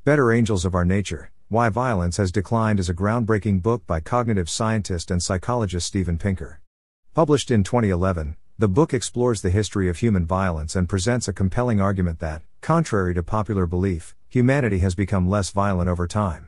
Better Angels of Our Nature: Why Violence Has Declined is a groundbreaking book by cognitive scientist and psychologist Steven Pinker. Published in 2011, the book explores the history of human violence and presents a compelling argument that, contrary to popular belief, humanity has become less violent over time.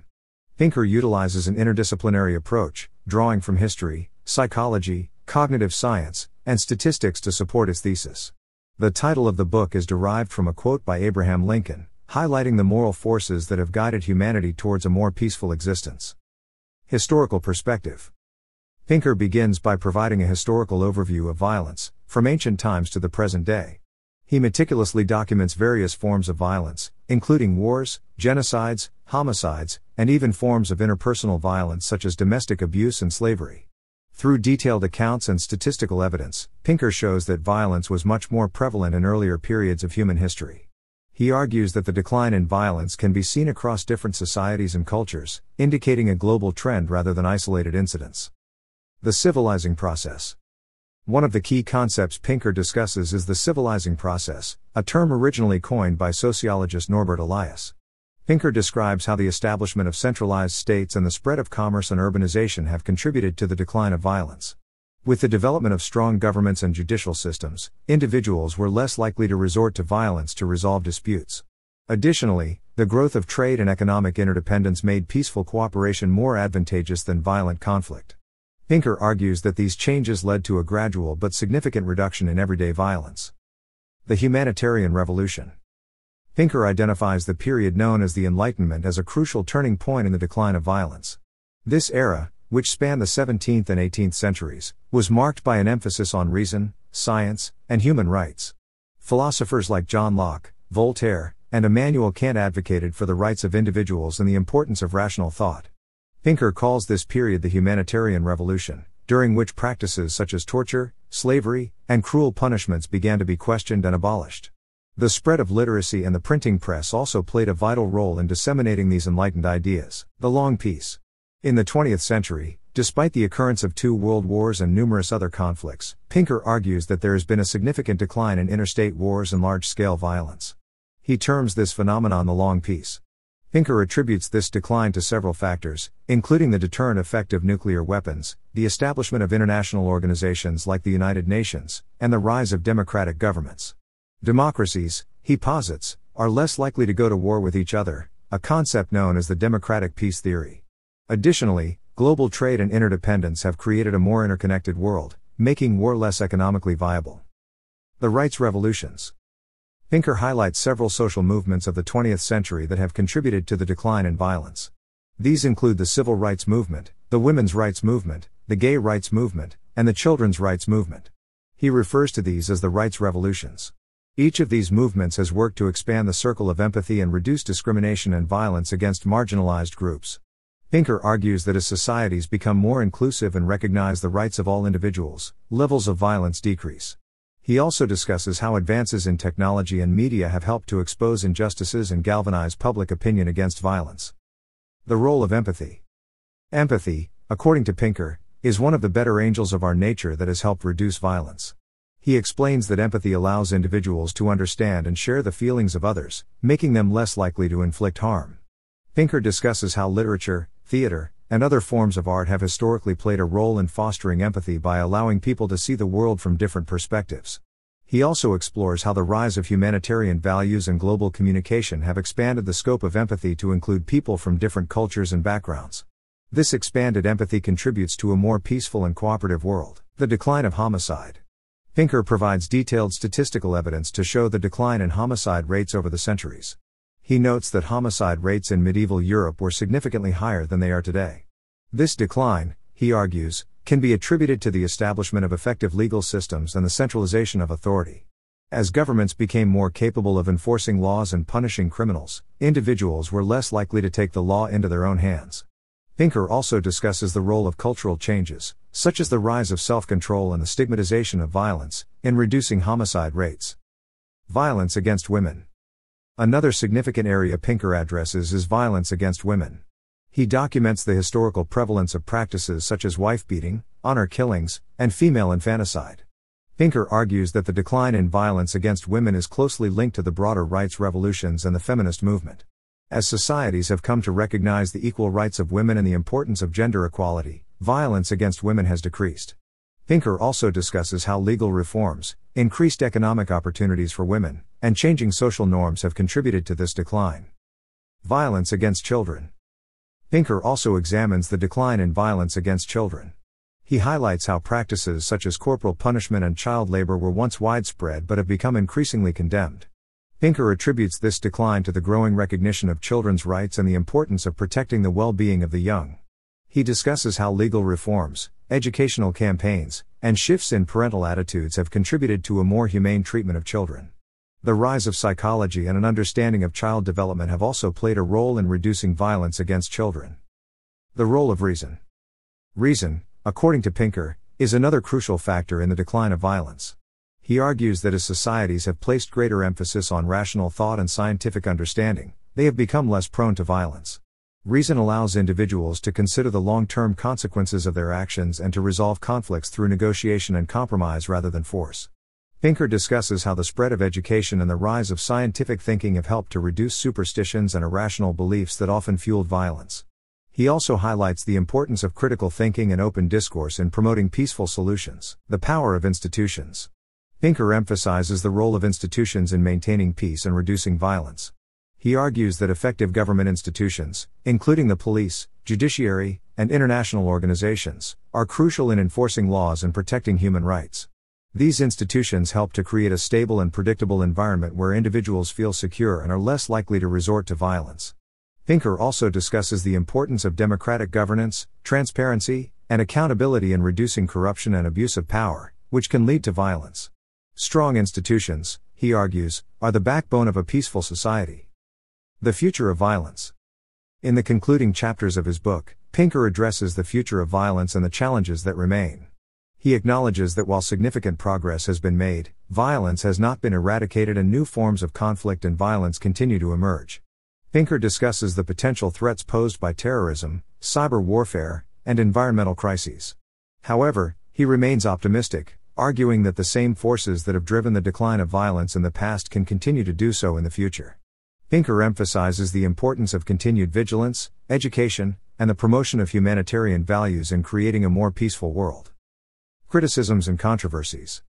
Pinker utilizes an interdisciplinary approach, drawing from history, psychology, cognitive science, and statistics to support his thesis. The title of the book is derived from a quote by Abraham Lincoln, highlighting the moral forces that have guided humanity towards a more peaceful existence. Historical perspective. Pinker begins by providing a historical overview of violence, from ancient times to the present day. He meticulously documents various forms of violence, including wars, genocides, homicides, and even forms of interpersonal violence such as domestic abuse and slavery. Through detailed accounts and statistical evidence, Pinker shows that violence was much more prevalent in earlier periods of human history. He argues that the decline in violence can be seen across different societies and cultures, indicating a global trend rather than isolated incidents. The civilizing process. One of the key concepts Pinker discusses is the civilizing process, a term originally coined by sociologist Norbert Elias. Pinker describes how the establishment of centralized states and the spread of commerce and urbanization have contributed to the decline of violence. With the development of strong governments and judicial systems, individuals were less likely to resort to violence to resolve disputes. Additionally, the growth of trade and economic interdependence made peaceful cooperation more advantageous than violent conflict. Pinker argues that these changes led to a gradual but significant reduction in everyday violence. The Humanitarian Revolution. Pinker identifies the period known as the Enlightenment as a crucial turning point in the decline of violence. This era, which spanned the 17th and 18th centuries, was marked by an emphasis on reason, science, and human rights. Philosophers like John Locke, Voltaire, and Immanuel Kant advocated for the rights of individuals and the importance of rational thought. Pinker calls this period the Humanitarian Revolution, during which practices such as torture, slavery, and cruel punishments began to be questioned and abolished. The spread of literacy and the printing press also played a vital role in disseminating these enlightened ideas. The Long Peace. In the 20th century, despite the occurrence of 2 world wars and numerous other conflicts, Pinker argues that there has been a significant decline in interstate wars and large-scale violence. He terms this phenomenon the Long Peace. Pinker attributes this decline to several factors, including the deterrent effect of nuclear weapons, the establishment of international organizations like the United Nations, and the rise of democratic governments. Democracies, he posits, are less likely to go to war with each other, a concept known as the democratic peace theory. Additionally, global trade and interdependence have created a more interconnected world, making war less economically viable. The rights revolutions. Pinker highlights several social movements of the 20th century that have contributed to the decline in violence. These include the civil rights movement, the women's rights movement, the gay rights movement, and the children's rights movement. He refers to these as the rights revolutions. Each of these movements has worked to expand the circle of empathy and reduce discrimination and violence against marginalized groups. Pinker argues that as societies become more inclusive and recognize the rights of all individuals, levels of violence decrease. He also discusses how advances in technology and media have helped to expose injustices and galvanize public opinion against violence. The role of empathy. Empathy, according to Pinker, is one of the better angels of our nature that has helped reduce violence. He explains that empathy allows individuals to understand and share the feelings of others, making them less likely to inflict harm. Pinker discusses how literature, theater, and other forms of art have historically played a role in fostering empathy by allowing people to see the world from different perspectives. He also explores how the rise of humanitarian values and global communication have expanded the scope of empathy to include people from different cultures and backgrounds. This expanded empathy contributes to a more peaceful and cooperative world. The decline of homicide. Pinker provides detailed statistical evidence to show the decline in homicide rates over the centuries. He notes that homicide rates in medieval Europe were significantly higher than they are today. This decline, he argues, can be attributed to the establishment of effective legal systems and the centralization of authority. As governments became more capable of enforcing laws and punishing criminals, individuals were less likely to take the law into their own hands. Pinker also discusses the role of cultural changes, such as the rise of self-control and the stigmatization of violence, in reducing homicide rates. Violence against women. Another significant area Pinker addresses is violence against women. He documents the historical prevalence of practices such as wife-beating, honor killings, and female infanticide. Pinker argues that the decline in violence against women is closely linked to the broader rights revolutions and the feminist movement. As societies have come to recognize the equal rights of women and the importance of gender equality, violence against women has decreased. Pinker also discusses how legal reforms, increased economic opportunities for women, and changing social norms have contributed to this decline. Violence against children. Pinker also examines the decline in violence against children. He highlights how practices such as corporal punishment and child labor were once widespread but have become increasingly condemned. Pinker attributes this decline to the growing recognition of children's rights and the importance of protecting the well-being of the young. He discusses how legal reforms, educational campaigns, and shifts in parental attitudes have contributed to a more humane treatment of children. The rise of psychology and an understanding of child development have also played a role in reducing violence against children. The role of reason. Reason, according to Pinker, is another crucial factor in the decline of violence. He argues that as societies have placed greater emphasis on rational thought and scientific understanding, they have become less prone to violence. Reason allows individuals to consider the long-term consequences of their actions and to resolve conflicts through negotiation and compromise rather than force. Pinker discusses how the spread of education and the rise of scientific thinking have helped to reduce superstitions and irrational beliefs that often fueled violence. He also highlights the importance of critical thinking and open discourse in promoting peaceful solutions. The power of institutions. Pinker emphasizes the role of institutions in maintaining peace and reducing violence. He argues that effective government institutions, including the police, judiciary, and international organizations, are crucial in enforcing laws and protecting human rights. These institutions help to create a stable and predictable environment where individuals feel secure and are less likely to resort to violence. Pinker also discusses the importance of democratic governance, transparency, and accountability in reducing corruption and abuse of power, which can lead to violence. Strong institutions, he argues, are the backbone of a peaceful society. The future of violence. In the concluding chapters of his book, Pinker addresses the future of violence and the challenges that remain. He acknowledges that while significant progress has been made, violence has not been eradicated and new forms of conflict and violence continue to emerge. Pinker discusses the potential threats posed by terrorism, cyber warfare, and environmental crises. However, he remains optimistic, arguing that the same forces that have driven the decline of violence in the past can continue to do so in the future. Pinker emphasizes the importance of continued vigilance, education, and the promotion of humanitarian values in creating a more peaceful world. Criticisms and controversies.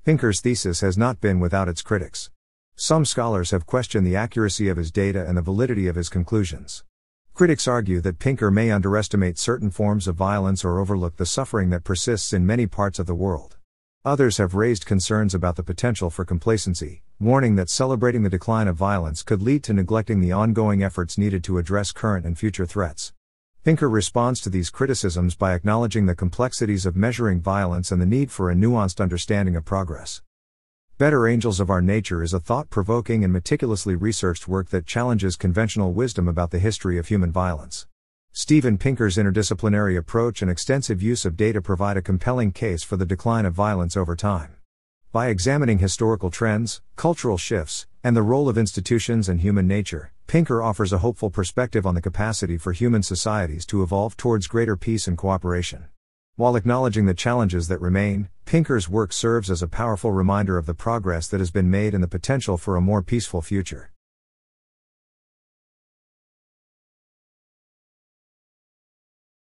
Pinker's thesis has not been without its critics. Some scholars have questioned the accuracy of his data and the validity of his conclusions. Critics argue that Pinker may underestimate certain forms of violence or overlook the suffering that persists in many parts of the world. Others have raised concerns about the potential for complacency, warning that celebrating the decline of violence could lead to neglecting the ongoing efforts needed to address current and future threats. Pinker responds to these criticisms by acknowledging the complexities of measuring violence and the need for a nuanced understanding of progress. Better Angels of Our Nature is a thought-provoking and meticulously researched work that challenges conventional wisdom about the history of human violence. Steven Pinker's interdisciplinary approach and extensive use of data provide a compelling case for the decline of violence over time. By examining historical trends, cultural shifts, and the role of institutions and human nature, Pinker offers a hopeful perspective on the capacity for human societies to evolve towards greater peace and cooperation. While acknowledging the challenges that remain, Pinker's work serves as a powerful reminder of the progress that has been made and the potential for a more peaceful future.